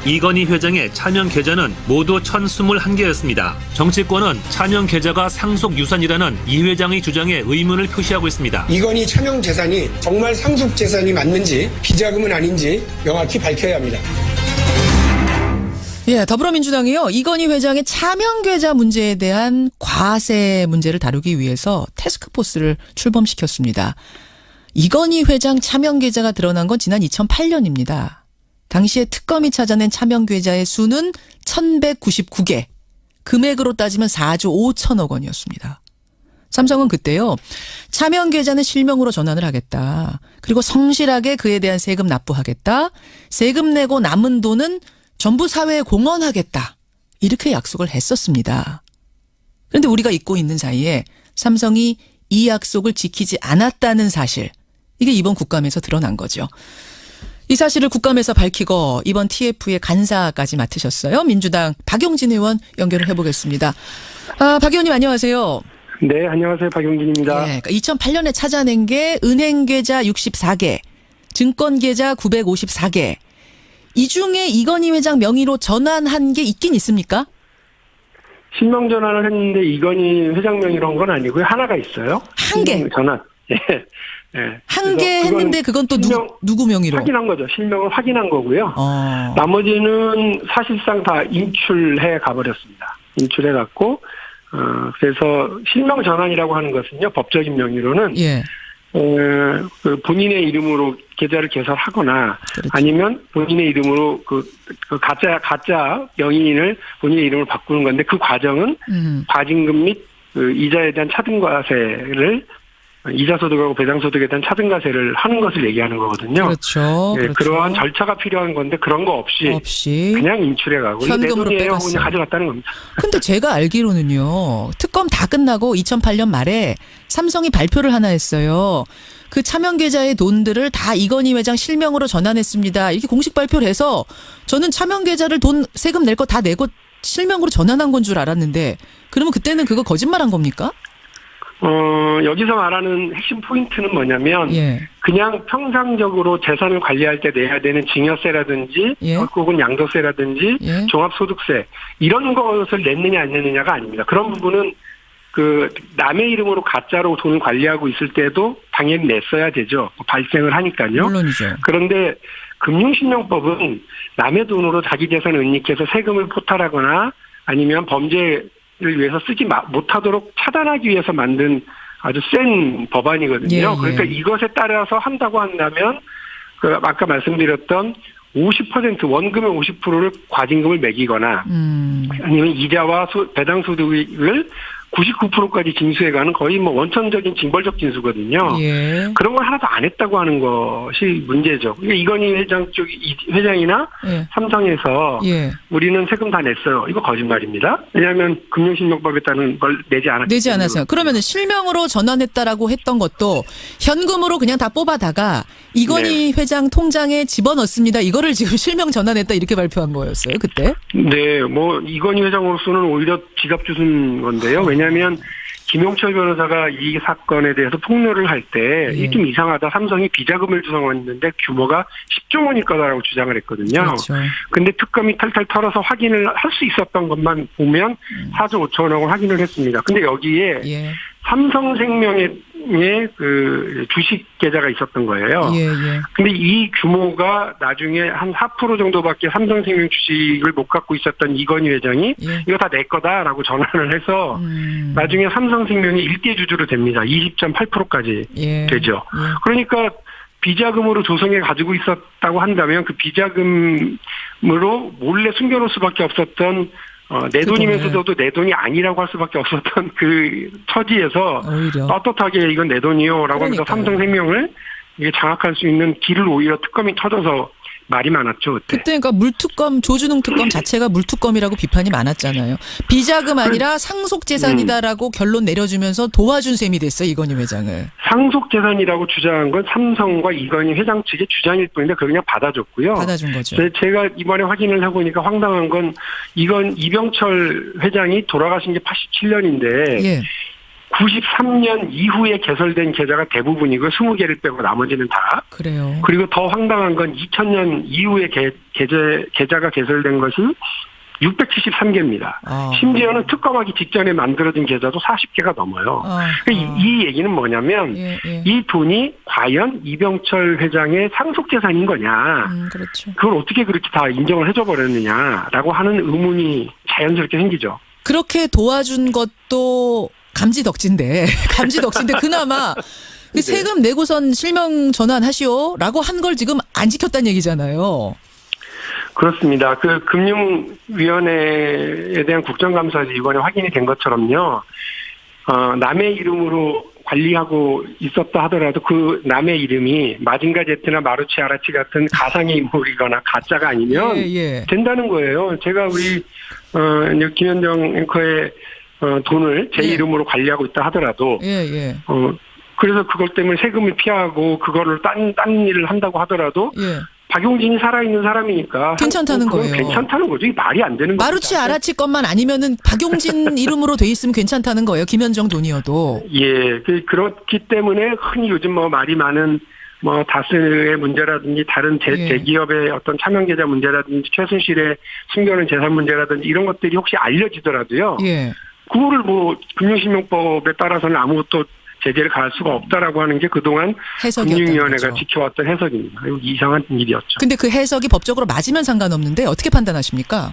이건희 회장의 차명 계좌는 모두 1,021개였습니다. 정치권은 차명 계좌가 상속 유산이라는 이 회장의 주장에 의문을 표시하고 있습니다. 이건희 차명 재산이 정말 상속 재산이 맞는지 비자금은 아닌지 명확히 밝혀야 합니다. 예, 더불어민주당이요. 이건희 회장의 차명 계좌 문제에 대한 과세 문제를 다루기 위해서 태스크포스를 출범시켰습니다. 이건희 회장 차명 계좌가 드러난 건 지난 2008년입니다. 당시에 특검이 찾아낸 차명 계좌의 수는 1,199개. 금액으로 따지면 4조 5천억 원이었습니다. 삼성은 그때요. 차명 계좌는 실명으로 전환을 하겠다. 그리고 성실하게 그에 대한 세금 납부하겠다. 세금 내고 남은 돈은 전부 사회에 공헌하겠다. 이렇게 약속을 했었습니다. 그런데 우리가 잊고 있는 사이에 삼성이 이 약속을 지키지 않았다는 사실. 이게 이번 국감에서 드러난 거죠. 이 사실을 국감에서 밝히고 이번 TF의 간사까지 맡으셨어요. 민주당 박용진 의원 연결을 해보겠습니다. 박 의원님 안녕하세요. 네, 안녕하세요. 박용진입니다. 네, 그러니까 2008년에 찾아낸 게 은행 계좌 64개, 증권 계좌 954개. 이 중에 이건희 회장 명의로 전환한 게 있긴 있습니까? 실명 전환을 했는데 이건희 회장 명의로 한 건 아니고요. 하나가 있어요. 한 개? 전환. 예. 예. 한 개 했는데 그건 또 누구 명의로? 확인한 거죠. 실명을 확인한 거고요. 나머지는 사실상 다 인출해 가버렸습니다. 인출해 갖고 그래서 실명 전환이라고 하는 것은요. 법적인 명의로는 예. 그 본인의 이름으로 계좌를 개설하거나 그렇죠. 아니면 본인의 이름으로 그 가짜 명의인을 본인의 이름으로 바꾸는 건데 그 과정은 과징금 및 그 이자에 대한 차등과세를 이자소득하고 배당소득에 대한 차등과세를 하는 것을 얘기하는 거거든요. 그렇죠. 네, 그렇죠. 그러한 절차가 필요한 건데 그런 거 없이 그냥 인출해가고 현금으로 빼갔어요. 그냥 가져갔다는 겁니다. 근데 제가 알기로는요. 특검 다 끝나고 2008년 말에 삼성이 발표를 하나 했어요. 그 차명 계좌의 돈들을 다 이건희 회장 실명으로 전환했습니다. 이렇게 공식 발표를 해서 저는 차명 계좌를 돈 세금 낼 거 다 내고 실명으로 전환한 건 줄 알았는데 그러면 그때는 그거 거짓말한 겁니까? 여기서 말하는 핵심 포인트는 뭐냐면, 예. 그냥 평상적으로 재산을 관리할 때 내야 되는 증여세라든지, 예. 혹은 양도세라든지, 예. 종합소득세, 이런 것을 냈느냐 안 냈느냐가 아닙니다. 그런 부분은 남의 이름으로 가짜로 돈을 관리하고 있을 때도 당연히 냈어야 되죠. 발생을 하니까요. 물론이죠. 그런데 금융실명법은 남의 돈으로 자기 재산을 은닉해서 세금을 포탈하거나 아니면 범죄를 위해서 쓰지 못하도록 차단하기 위해서 만든 아주 센 법안이거든요. 예, 예. 그러니까 이것에 따라서 한다고 한다면 아까 말씀드렸던 50% 원금의 50%를 과징금을 매기거나 아니면 이자와 배당소득을 99%까지 징수해가는 거의 원천적인 징벌적 징수거든요. 예. 그런 걸 하나도 안 했다고 하는 것이 문제죠. 그러니까 이건희 회장 쪽 회장이나 예. 삼성에서 예. 우리는 세금 다 냈어요. 이거 거짓말입니다. 왜냐하면 금융실명법에 따른 걸 내지 않았어요. 그러면 실명으로 전환했다라고 했던 것도 현금으로 그냥 다 뽑아다가 이건희 네. 회장 통장에 집어넣습니다. 이거를 지금 실명 전환했다 이렇게 발표한 거였어요. 그때? 네. 이건희 회장으로서는 오히려 지갑 주순 건데요. 왜냐하면 김용철 변호사가 이 사건에 대해서 폭로를 할 때 이게 좀 이상하다. 삼성이 비자금을 주장했는데 규모가 10조 원일 거다라고 주장을 했거든요. 그렇죠. 근데 특검이 탈탈 털어서 확인을 할 수 있었던 것만 보면 4조 5천억을 확인을 했습니다. 근데 여기에 예. 삼성생명의 그 주식 계좌가 있었던 거예요. 예, 예. 근데 이 규모가 나중에 한 4% 정도밖에 삼성생명 주식을 못 갖고 있었던 이건희 회장이 예. 이거 다 내 거다라고 전환을 해서 나중에 삼성생명이 일대 주주로 됩니다. 20.8%까지 예. 되죠. 예. 그러니까 비자금으로 조성해 가지고 있었다고 한다면 그 비자금으로 몰래 숨겨놓을 수밖에 없었던 내 돈이면서도 내 돈이 아니라고 할 수밖에 없었던 그 처지에서 오히려. 떳떳하게 이건 내 돈이요라고 하면서 삼성생명을 이게 장악할 수 있는 길을 오히려 특검이 터져서 말이 많았죠. 그때 그러니까 물특검, 조준웅 특검 자체가 물특검이라고 비판이 많았잖아요. 비자금 아니라 상속재산이다라고 결론 내려주면서 도와준 셈이 됐어요. 이건희 회장을. 상속재산이라고 주장한 건 삼성과 이건희 회장 측의 주장일 뿐인데 그걸 그냥 받아줬고요. 받아준 거죠. 제가 이번에 확인을 해보니까 황당한 건 이병철 회장이 돌아가신 게 87년인데 예. 93년 이후에 개설된 계좌가 대부분이고 20개를 빼고 나머지는 다. 그래요. 그리고 더 황당한 건 2000년 이후에 계좌가 개설된 것이 673개입니다. 심지어는 특검하기 직전에 만들어진 계좌도 40개가 넘어요. 그러니까 이 얘기는 뭐냐면 이 돈이 과연 이병철 회장의 상속재산인 거냐. 그렇죠. 그걸 어떻게 그렇게 다 인정을 해줘 버렸느냐라고 하는 의문이 자연스럽게 생기죠. 그렇게 도와준 것도 감지덕지인데 그나마 네. 세금 내고선 실명 전환하시오라고 한 걸 지금 안 지켰다는 얘기잖아요. 그렇습니다. 그 금융위원회에 대한 국정감사에서 이번에 확인이 된 것처럼요. 남의 이름으로 관리하고 있었다 하더라도 그 남의 이름이 마징가 제트나 마루치 아라치 같은 가상의 인물이거나 가짜가 아니면 된다는 거예요. 제가 우리 김현정 앵커의 돈을 제 이름으로 관리하고 있다 하더라도 그래서 그것 때문에 세금을 피하고 그거를 딴 일을 한다고 하더라도 박용진이 살아있는 사람이니까 괜찮다는 거예요. 괜찮다는 거죠. 이게 말이 안 되는 거죠. 마루치 아라치 것만 아니면은 박용진 이름으로 돼 있으면 괜찮다는 거예요. 김현정 돈이어도. 예, 그렇기 때문에 흔히 요즘 말이 많은 다스의 문제라든지 다른 대기업의 어떤 차명계좌 문제라든지 최순실의 숨겨놓은 재산 문제라든지 이런 것들이 혹시 알려지더라도요. 그거를 금융실명법에 따라서는 아무것도 제재를 가할 수가 없다라고 하는 게 그동안 금융위원회가 지켜왔던 해석입니다. 이상한 일이었죠. 근데 그 해석이 법적으로 맞으면 상관없는데 어떻게 판단하십니까?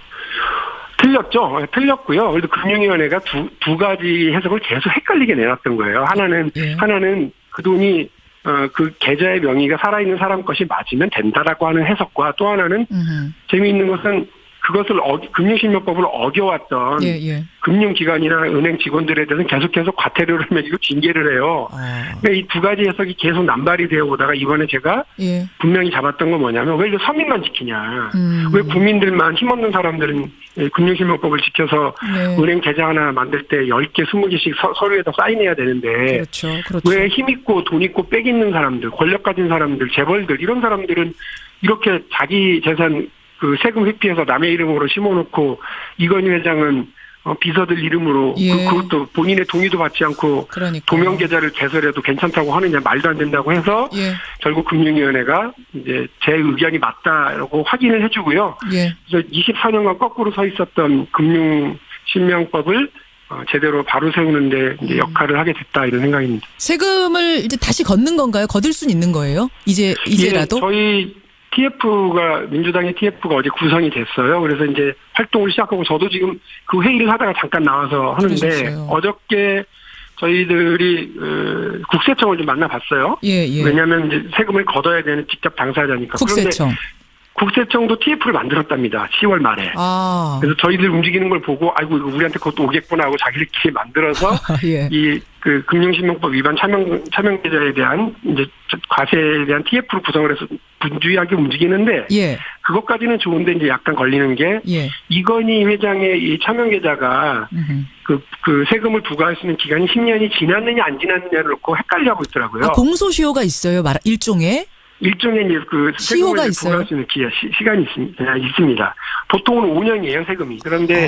틀렸죠. 틀렸고요. 그래도 금융위원회가 두 가지 해석을 계속 헷갈리게 내놨던 거예요. 하나는 그 돈이 그 계좌의 명의가 살아있는 사람 것이 맞으면 된다라고 하는 해석과 또 하나는 재미있는 것은 그것을 금융실명법을 어겨왔던 금융기관이나 은행 직원들에 대해서는 계속해서 과태료를 매기고 징계를 해요. 그러니까 이 두 가지 해석이 계속 남발이 되어 오다가 이번에 제가 분명히 잡았던 건 뭐냐면 왜 이거 서민만 지키냐. 왜 국민들만 힘없는 사람들은 금융실명법을 지켜서 은행 계좌 하나 만들 때 10개, 20개씩 서류에다 사인해야 되는데 그렇죠. 왜 힘있고 돈 있고 빽 있는 사람들, 권력 가진 사람들, 재벌들 이런 사람들은 이렇게 자기 재산 그 세금 회피해서 남의 이름으로 심어놓고 이건희 회장은 비서들 이름으로 그것도 본인의 동의도 받지 않고 도면 계좌를 개설해도 괜찮다고 하느냐 말도 안 된다고 해서 결국 금융위원회가 이제 제 의견이 맞다라고 확인을 해주고요. 그래서 24년간 거꾸로 서 있었던 금융실명법을 제대로 바로 세우는데 이제 역할을 하게 됐다 이런 생각입니다. 세금을 이제 다시 걷는 건가요? 거둘 수는 있는 거예요? 이제라도? 저희 민주당의 TF가 어제 구성이 됐어요. 그래서 이제 활동을 시작하고 저도 지금 그 회의를 하다가 잠깐 나와서 하는데 그러셨어요. 어저께 저희들이 국세청을 좀 만나봤어요. 왜냐하면 이제 세금을 걷어야 되는 직접 당사자니까. 국세청. 그런데 국세청도 TF를 만들었답니다. 10월 말에. 그래서 저희들 움직이는 걸 보고 아이고 이거 우리한테 그것도 오겠구나 하고 자기들끼리 만들어서 이 그 금융실명법 위반 차명계좌에 대한 이제 과세에 대한 TF를 구성을 해서 분주하게 움직이는데 그것까지는 좋은데 이제 약간 걸리는 게 이건희 회장의 이 차명계좌가 그 세금을 부과할 수 있는 기간이 10년이 지났느냐 안 지났느냐를 놓고 헷갈려하고 있더라고요. 공소시효가 있어요, 일종의 이제 그 세금을 부과할 수 있는 시간이 있습니다. 보통은 5년이에요, 세금이. 그런데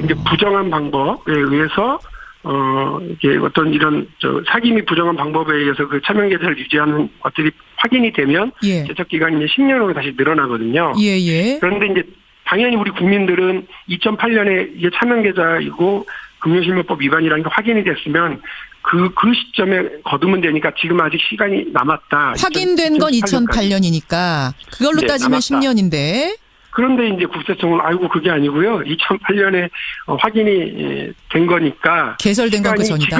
이제 부정한 방법에 의해서 이게 어떤 이런 사기 및 부정한 방법에 의해서 그 차명계좌를 유지하는 것들이 확인이 되면 제척 기간이 이제 10년으로 다시 늘어나거든요. 그런데 이제 당연히 우리 국민들은 2008년에 이게 차명계좌이고 금융실명법 위반이라는 게 확인이 됐으면 그 시점에 거두면 되니까 지금 아직 시간이 남았다. 확인된 건 2008년이니까 그걸로 따지면 남았다. 10년인데. 그런데 이제 국세청은 아이고 그게 아니고요. 2008년에 확인이 된 거니까 개설된 건 그 전이다.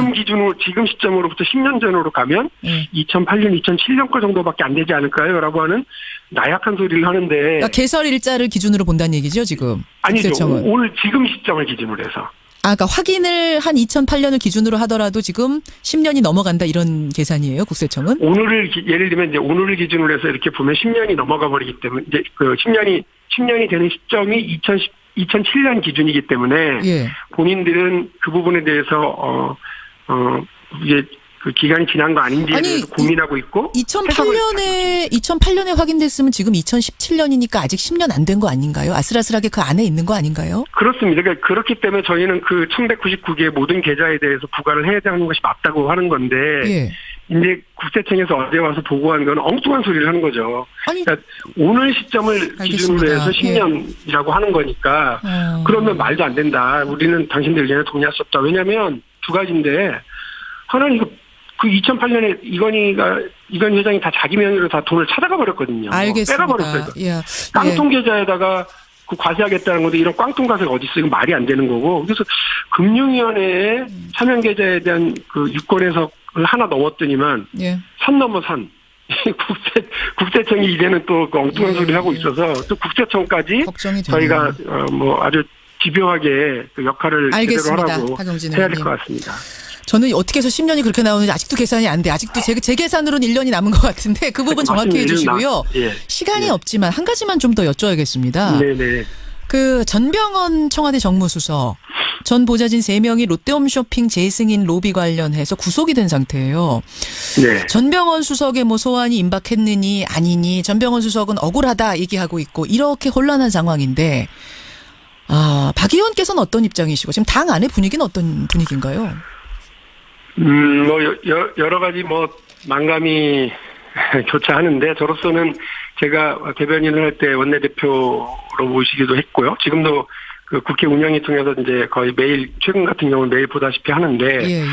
지금 시점으로부터 10년 전으로 가면 2008년, 2007년 거 정도밖에 안 되지 않을까요? 라고 하는 나약한 소리를 하는데. 그러니까 개설 일자를 기준으로 본다는 얘기죠, 지금. 아니죠. 국세청은. 오늘 지금 시점을 기준으로 해서. 그러니까 확인을 한 2008년을 기준으로 하더라도 지금 10년이 넘어간다 이런 계산이에요, 국세청은? 예를 들면 이제 오늘을 기준으로 해서 이렇게 보면 10년이 넘어가 버리기 때문에 이제 그 10년이 되는 시점이 2007년 기준이기 때문에 본인들은 그 부분에 대해서 이제 그 기간이 지난 거 아닌지에 아니, 대해서 고민하고 있고 2008년에 확인됐으면 지금 2017년이니까 아직 10년 안 된 거 아닌가요? 아슬아슬하게 그 안에 있는 거 아닌가요? 그렇습니다. 그러니까 그렇기 때문에 저희는 그 1199개의 모든 계좌에 대해서 부과를 해야 되는 것이 맞다고 하는 건데 예. 이제 국세청에서 어제 와서 보고한 건 엉뚱한 소리를 하는 거죠. 아니, 그러니까 오늘 시점을 알겠습니다. 기준으로 해서 예. 10년이라고 하는 거니까 그러면 말도 안 된다. 우리는 당신들 의견에 동의할 수 없다. 왜냐하면 두 가지인데 하나는 그 2008년에 이건희 회장이 다 자기 명의로 다 돈을 찾아가 버렸거든요. 알겠습니다. 빼가버렸어요. 예. 깡통 계좌에다가 그 과세하겠다는 건데 이런 꽝통 과세가 어디 있어? 이건 말이 안 되는 거고. 그래서 금융위원회에 차명 계좌에 대한 그 유권해석을 하나 넘었더니만 예. 산 넘어 산. 국세청이 이제는 또 그 엉뚱한 소리를 하고 있어서 또 국세청까지 걱정이 저희가 뭐 아주 집요하게 그 역할을 제대로 하라고 박용진 해야 될 의원님. 것 같습니다. 저는 어떻게 해서 10년이 그렇게 나오는지 아직도 계산이 안 돼. 아직도 제 계산으로는 1년이 남은 것 같은데 그 부분 정확히 해주시고요. 예. 시간이 예. 없지만 한 가지만 좀 더 여쭤야겠습니다. 네네. 그 전병헌 청와대 정무수석 전 보좌진 3명이 롯데홈쇼핑 재승인 로비 관련해서 구속이 된 상태예요. 네. 전병헌 수석의 뭐 소환이 임박했느니 아니니 전병헌 수석은 억울하다 얘기하고 있고 이렇게 혼란한 상황인데 박 의원께서는 어떤 입장이시고 지금 당 안의 분위기는 어떤 분위기인가요? 뭐 여러 가지 뭐 만감이 교차하는데 저로서는 제가 대변인을 할 때 원내대표로 모시기도 했고요. 지금도 그 국회 운영위 통해서 이제 거의 매일 최근 같은 경우는 매일 보다시피 하는데 예.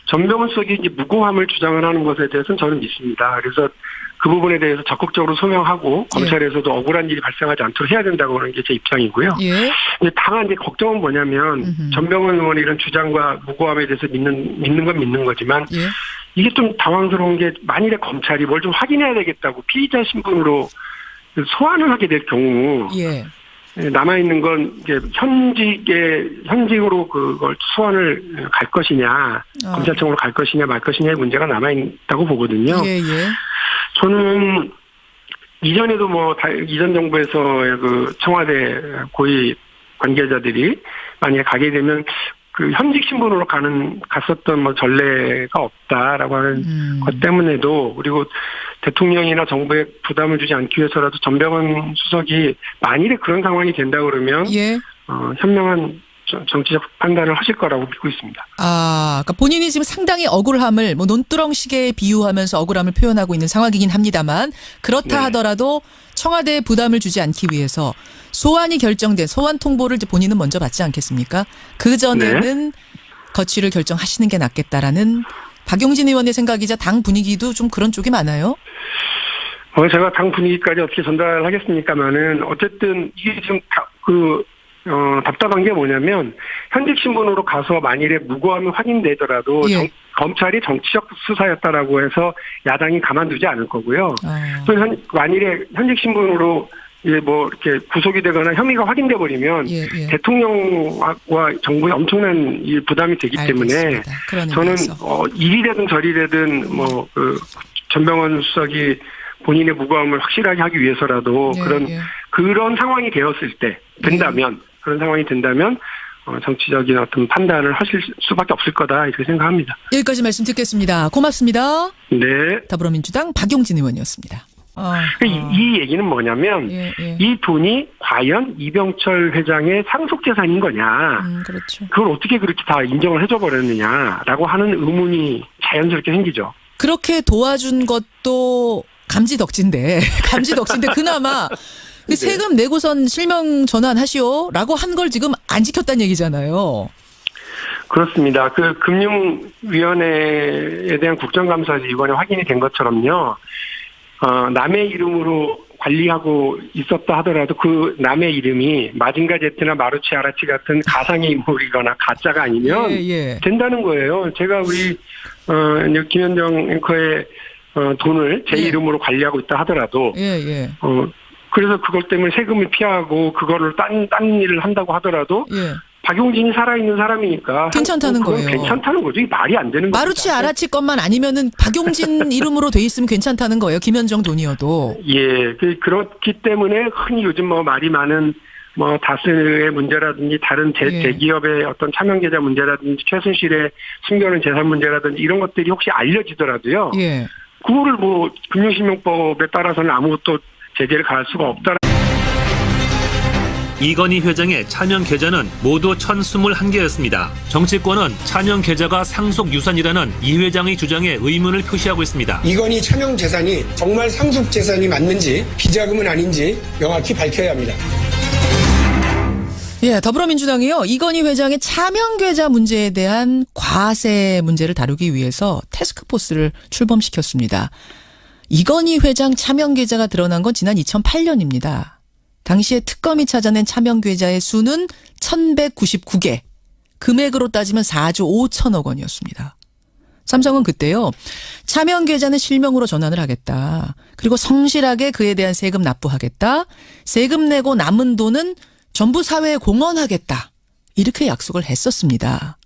전병헌 수석이 이제 무고함을 주장을 하는 것에 대해서는 저는 믿습니다. 그래서 그 부분에 대해서 적극적으로 소명하고 검찰에서도 억울한 일이 발생하지 않도록 해야 된다고 하는 게 제 입장이고요. 예. 근데 다만 이제 걱정은 뭐냐면 전병헌 의원의 이런 주장과 무고함에 대해서 믿는 건 믿는 거지만 예. 이게 좀 당황스러운 게 만일에 검찰이 뭘 좀 확인해야 되겠다고 피의자 신분으로 소환을 하게 될 경우 예. 남아있는 건 이제 현직으로 그걸 소환을 갈 것이냐 검찰청으로 갈 것이냐 말 것이냐의 문제가 남아있다고 보거든요. 예. 저는 이전에도 뭐 이전 정부에서의 그 청와대 고위 관계자들이 만약에 가게 되면 그 현직 신분으로 갔었던 뭐 전례가 없다라고 하는 것 때문에도 그리고 대통령이나 정부에 부담을 주지 않기 위해서라도 전병헌 수석이 만일에 그런 상황이 된다 그러면 예. 현명한 정치적 판단을 하실 거라고 믿고 있습니다. 그러니까 본인이 지금 상당히 억울함을 뭐 논두렁식에 비유하면서 억울함을 표현하고 있는 상황이긴 합니다만 그렇다 하더라도 청와대에 부담을 주지 않기 위해서 소환이 결정된 소환 통보를 이제 본인은 먼저 받지 않겠습니까? 그 전에는 거취를 결정하시는 게 낫겠다라는 박용진 의원의 생각이자 당 분위기도 좀 그런 쪽이 많아요. 제가 당 분위기까지 어떻게 전달하겠습니까만은 어쨌든 이게 지금 답답한 게 뭐냐면 현직 신분으로 가서 만일에 무고함이 확인되더라도 검찰이 정치적 수사였다라고 해서 야당이 가만두지 않을 거고요. 또 만일에 현직 신분으로 뭐 이렇게 구속이 되거나 혐의가 확인돼 버리면 대통령과 정부에 엄청난 부담이 되기 때문에 저는 이리되든 저리되든 뭐 그 전병헌 수석이 본인의 무고함을 확실하게 하기 위해서라도 그런 상황이 되었을 때 된다면 그런 상황이 된다면 정치적인 어떤 판단을 하실 수밖에 없을 거다 이렇게 생각합니다. 여기까지 말씀 듣겠습니다. 고맙습니다. 네. 더불어민주당 박용진 의원이었습니다. 이 얘기는 뭐냐면 이 돈이 과연 이병철 회장의 상속재산인 거냐. 그렇죠. 그걸 어떻게 그렇게 다 인정을 해줘 버렸느냐라고 하는 의문이 자연스럽게 생기죠. 그렇게 도와준 것도 감지덕지인데 그나마 세금 내고선 실명 전환하시오라고 한 걸 지금 안 지켰다는 얘기잖아요. 그렇습니다. 그 금융위원회에 대한 국정감사에서 이번에 확인이 된 것처럼요. 남의 이름으로 관리하고 있었다 하더라도 그 남의 이름이 마징가 제트나 마루치 아라치 같은 가상의 인물이거나 가짜가 아니면 된다는 거예요. 제가 우리 김현정 앵커의 돈을 제 이름으로 관리하고 있다 하더라도 그래서 그것 때문에 세금을 피하고 그거를 딴 일을 한다고 하더라도 박용진이 살아있는 사람이니까 괜찮다는 거예요. 괜찮다는 거죠. 이게 말이 안 되는 거죠. 마루치 아라치 것만 아니면은 박용진 이름으로 돼 있으면 괜찮다는 거예요. 김현정 돈이어도. 그렇기 때문에 흔히 요즘 뭐 말이 많은 뭐 다스의 문제라든지 다른 대기업의 어떤 차명 계좌 문제라든지 최순실의 숨겨놓은 재산 문제라든지 이런 것들이 혹시 알려지더라도요. 예. 그거를 뭐 금융실명법에 따라서는 아무것도 제재를 가할 수가 없다. 이건희 회장의 차명 계좌는 모두 1,021개였습니다. 정치권은 차명 계좌가 상속 유산이라는 이 회장의 주장에 의문을 표시하고 있습니다. 이건희 차명 재산이 정말 상속 재산이 맞는지 비자금은 아닌지 명확히 밝혀야 합니다. 예, 더불어민주당이요. 이건희 회장의 차명 계좌 문제에 대한 과세 문제를 다루기 위해서 태스크포스를 출범시켰습니다. 이건희 회장 차명 계좌가 드러난 건 지난 2008년입니다. 당시에 특검이 찾아낸 차명 계좌의 수는 1,199개. 금액으로 따지면 4조 5천억 원이었습니다. 삼성은 그때요. 차명 계좌는 실명으로 전환을 하겠다. 그리고 성실하게 그에 대한 세금 납부하겠다. 세금 내고 남은 돈은 전부 사회에 공헌하겠다. 이렇게 약속을 했었습니다.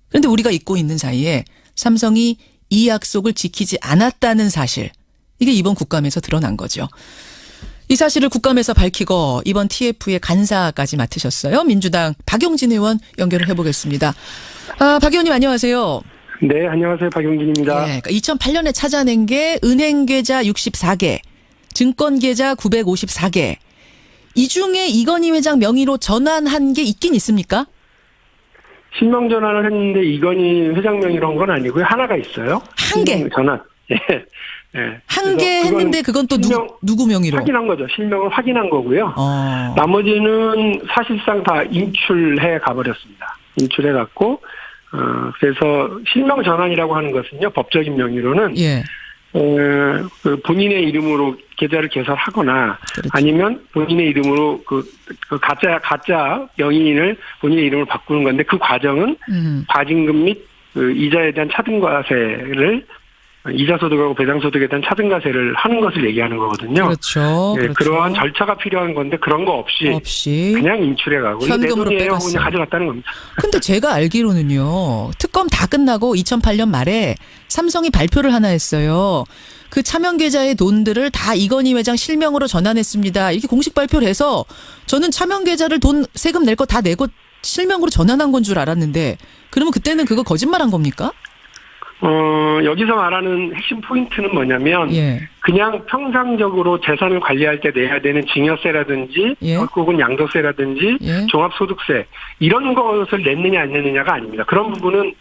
그런데 우리가 잊고 있는 사이에 삼성이 이 약속을 지키지 않았다는 사실. 이게 이번 국감에서 드러난 거죠. 이 사실을 국감에서 밝히고 이번 TF의 간사까지 맡으셨어요. 민주당 박용진 의원 연결을 해보겠습니다. 박 의원님 안녕하세요. 네, 안녕하세요. 박용진입니다. 네, 그러니까 2008년에 찾아낸 게 은행 계좌 64개, 증권 계좌 954개. 이 중에 이건희 회장 명의로 전환한 게 있긴 있습니까? 실명 전환을 했는데 이건희 회장 명의로 한 건 아니고요. 하나가 있어요. 한 개. 전환. 예. 네. 한 개 했는데 그건 또 누구 명의로? 확인한 거죠. 실명을 확인한 거고요. 나머지는 사실상 다 인출해 가버렸습니다. 인출해 갖고 그래서 실명 전환이라고 하는 것은요. 법적인 명의로는 예. 그 본인의 이름으로 계좌를 개설하거나 그렇죠. 아니면 본인의 이름으로 그 가짜 명의인을 본인의 이름으로 바꾸는 건데 그 과정은 과징금 및 그 이자에 대한 차등과세를 이자소득하고 배당소득에 대한 차등과세를 하는 것을 얘기하는 거거든요. 그렇죠. 네, 그렇죠. 그러한 절차가 필요한 건데 그런 거 없이 그냥 인출해가고 현금으로 빼갔어요. 그냥 가져갔다는 겁니다. 근데 제가 알기로는요. 특검 다 끝나고 2008년 말에 삼성이 발표를 하나 했어요. 그 차명 계좌의 돈들을 다 이건희 회장 실명으로 전환했습니다. 이렇게 공식 발표를 해서 저는 차명 계좌를 돈 세금 낼 거 다 내고 실명으로 전환한 건 줄 알았는데 그러면 그때는 그거 거짓말한 겁니까? 여기서 말하는 핵심 포인트는 뭐냐면, 예. 그냥 평상적으로 재산을 관리할 때 내야 되는 증여세라든지, 예. 혹은 양도세라든지, 예. 종합소득세, 이런 것을 냈느냐 안 냈느냐가 아닙니다. 그런 부분은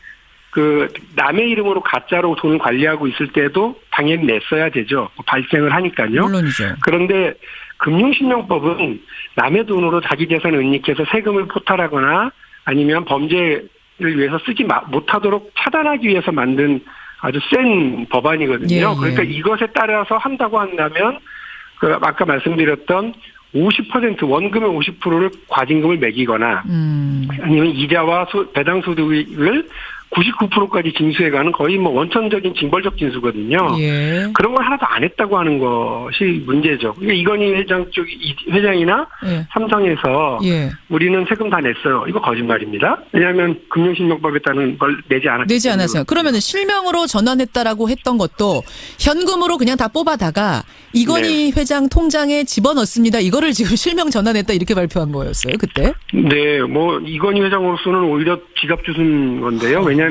남의 이름으로 가짜로 돈을 관리하고 있을 때도 당연히 냈어야 되죠. 발생을 하니까요. 물론이죠. 그런데 금융실명법은 남의 돈으로 자기 재산을 은닉해서 세금을 포탈하거나 아니면 범죄 를 위해서 쓰지 못하도록 차단하기 위해서 만든 아주 센 법안이거든요. 예, 예. 그러니까 이것에 따라서 한다고 한다면 아까 말씀드렸던 50% 원금의 50%를 과징금을 매기거나 아니면 이자와 배당소득을 99%까지 징수해가는 거의 뭐 원천적인 징벌적 징수거든요. 예. 그런 걸 하나도 안 했다고 하는 것이 문제죠. 그러니까 이건희 회장 쪽 회장이나 예. 삼성에서 예. 우리는 세금 다 냈어요. 이거 거짓말입니다. 왜냐하면 금융실명법에 따른 걸 내지 않았기 내지 않았어요. 그러면 실명으로 전환했다라고 했던 것도 현금으로 그냥 다 뽑아다가 이건희 회장 통장에 집어넣습니다. 이거를 지금 실명 전환했다 이렇게 발표한 거였어요. 그때? 네. 뭐 이건희 회장으로서는 오히려 지갑 주순 건데요. 왜냐하면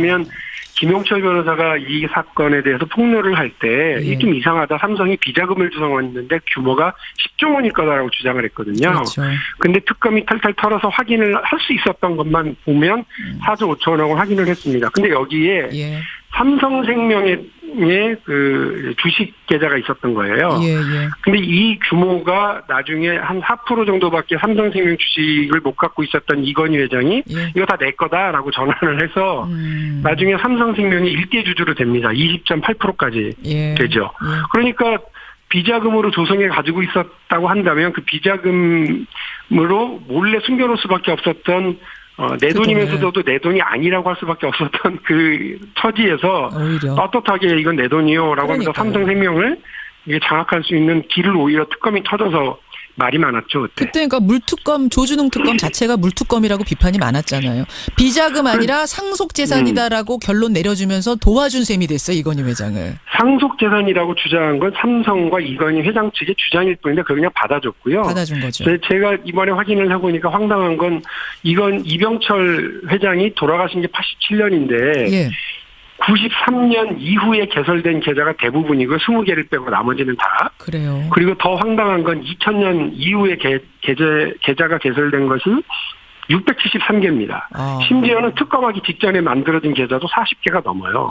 김용철 변호사가 이 사건에 대해서 폭로를 할 때 이게 좀 이상하다. 삼성이 비자금을 주장했는데 규모가 10조 원일 거다라고 주장을 했거든요. 그렇죠. 근데 특검이 탈탈 털어서 확인을 할 수 있었던 것만 보면 4조 5천 원을 확인을 했습니다. 근데 여기에 예. 삼성생명의 그 주식 계좌가 있었던 거예요. 예, 예. 근데 이 규모가 나중에 한 4% 정도밖에 삼성생명 주식을 못 갖고 있었던 이건희 회장이 예. 이거 다 내 거다라고 전환을 해서 나중에 삼성생명이 일대 주주로 됩니다. 20.8%까지 예. 되죠. 예. 그러니까 비자금으로 조성해 가지고 있었다고 한다면 그 비자금으로 몰래 숨겨놓을 수밖에 없었던 내 돈이면서도 내 돈이 아니라고 할 수밖에 없었던 그 처지에서 오히려. 떳떳하게 이건 내 돈이요라고 하면서 삼성생명을 이게 장악할 수 있는 길을 오히려 특검이 터져서 말이 많았죠. 그때. 그러니까 물특검, 조준웅 특검 자체가 물특검이라고 비판이 많았잖아요. 비자금 아니라 상속재산이다라고 결론 내려주면서 도와준 셈이 됐어요. 이건희 회장을. 상속재산이라고 주장한 건 삼성과 이건희 회장 측의 주장일 뿐인데 그걸 그냥 받아줬고요. 받아준 거죠. 제가 이번에 확인을 해보니까 황당한 건 이건 이병철 회장이 돌아가신 게 87년인데 예. 93년 이후에 개설된 계좌가 대부분이고 20개를 빼고 나머지는 다. 그래요. 그리고 더 황당한 건 2000년 이후에 계좌가 개설된 것이 673개입니다. 심지어는 특검하기 직전에 만들어진 계좌도 40개가 넘어요.